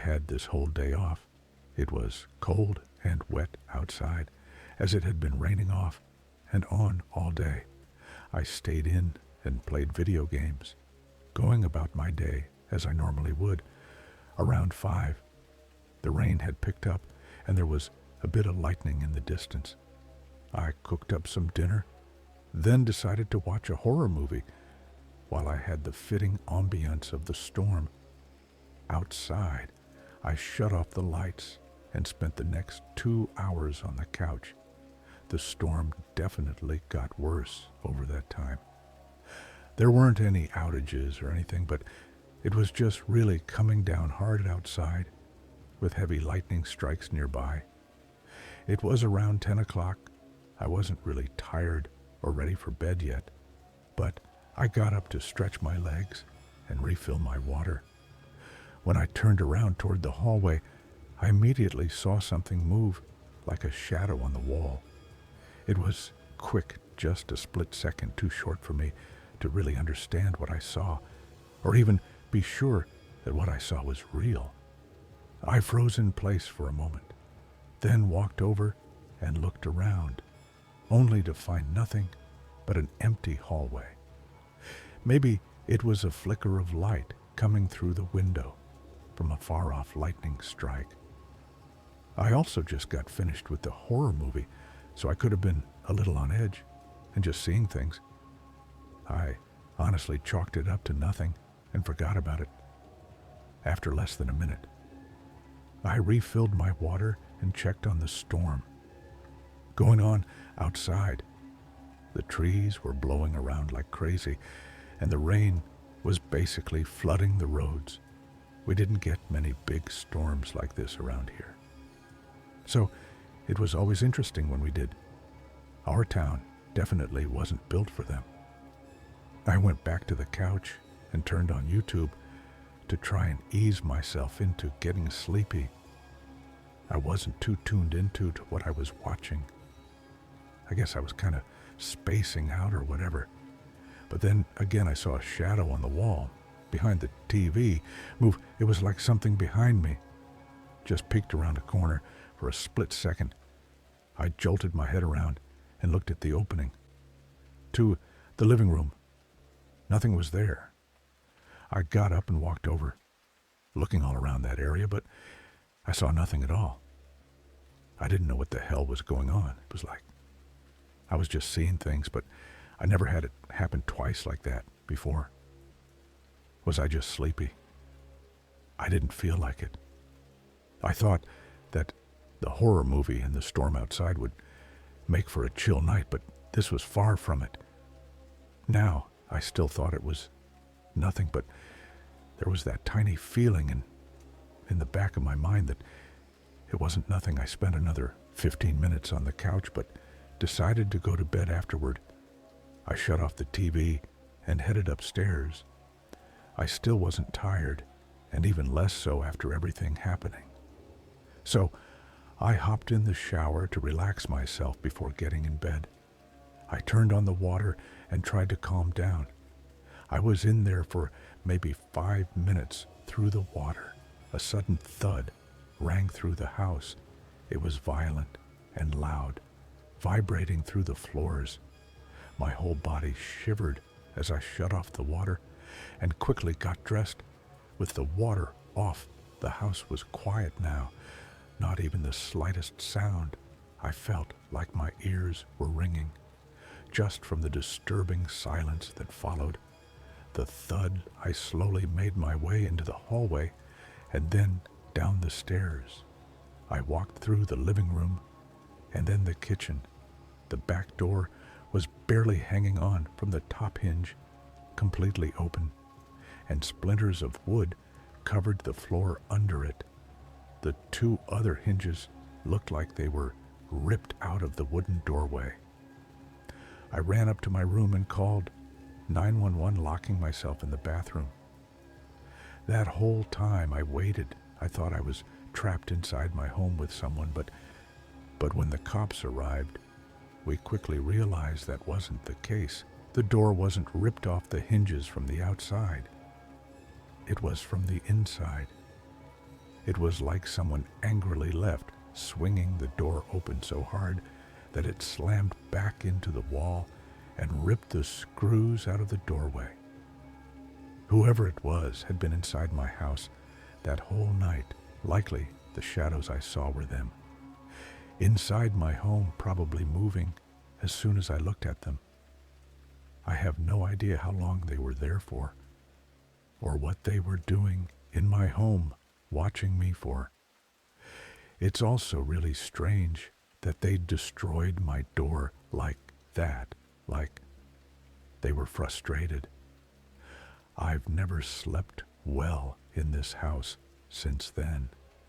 had this whole day off. It was cold and wet outside, as it had been raining off and on all day. I stayed in and played video games, going about my day as I normally would. Around 5, the rain had picked up and there was a bit of lightning in the distance. I cooked up some dinner, then decided to watch a horror movie while I had the fitting ambience of the storm. Outside, I shut off the lights and spent the next 2 hours on the couch. The storm definitely got worse over that time. There weren't any outages or anything, but it was just really coming down hard outside with heavy lightning strikes nearby. It was around 10 o'clock. I wasn't really tired or ready for bed yet, but I got up to stretch my legs and refill my water. When I turned around toward the hallway, I immediately saw something move like a shadow on the wall. It was quick, just a split second too short for me to really understand what I saw, or even be sure that what I saw was real. I froze in place for a moment, then walked over and looked around, only to find nothing but an empty hallway. Maybe it was a flicker of light coming through the window from a far-off lightning strike. I also just got finished with the horror movie, so I could have been a little on edge and just seeing things. I honestly chalked it up to nothing and forgot about it. After less than a minute, I refilled my water and checked on the storm going on outside. The trees were blowing around like crazy, and the rain was basically flooding the roads. We didn't get many big storms like this around here, so it was always interesting when we did. Our town definitely wasn't built for them. I went back to the couch and turned on YouTube to try and ease myself into getting sleepy. I wasn't too tuned into to what I was watching. I guess I was kind of spacing out or whatever. But then again I saw a shadow on the wall behind the TV move. It was like something behind me just peeked around a corner for a split second. I jolted my head around and looked at the opening to the living room. Nothing was there. I got up and walked over, looking all around that area, but I saw nothing at all. I didn't know what the hell was going on. It was like I was just seeing things, but I never had it happen twice like that before. Was I just sleepy? I didn't feel like it. I thought that the horror movie and the storm outside would make for a chill night, but this was far from it. Now, I still thought it was nothing, but there was that tiny feeling in the back of my mind that it wasn't nothing. I spent another 15 minutes on the couch, but decided to go to bed afterward. I shut off the TV and headed upstairs. I still wasn't tired, and even less so after everything happening. So I hopped in the shower to relax myself before getting in bed. I turned on the water and tried to calm down. I was in there for maybe 5 minutes through the water. A sudden thud rang through the house. It was violent and loud, vibrating through the floors. My whole body shivered as I shut off the water and quickly got dressed. With the water off, the house was quiet now, not even the slightest sound. I felt like my ears were ringing, just from the disturbing silence that followed. The thud, I slowly made my way into the hallway and then down the stairs. I walked through the living room and then the kitchen. The back door was barely hanging on from the top hinge, completely open, and splinters of wood covered the floor under it. The 2 other hinges looked like they were ripped out of the wooden doorway. I ran up to my room and called 911, locking myself in the bathroom. That whole time I waited. I thought I was trapped inside my home with someone, but when the cops arrived, we quickly realized that wasn't the case. The door wasn't ripped off the hinges from the outside. It was from the inside. It was like someone angrily left, swinging the door open so hard that it slammed back into the wall and ripped the screws out of the doorway. Whoever it was had been inside my house that whole night. Likely the shadows I saw were them. Inside my home, probably moving as soon as I looked at them. I have no idea how long they were there for, or what they were doing in my home, watching me for. It's also really strange that they destroyed my door like that, like they were frustrated. I've never slept well in this house since then.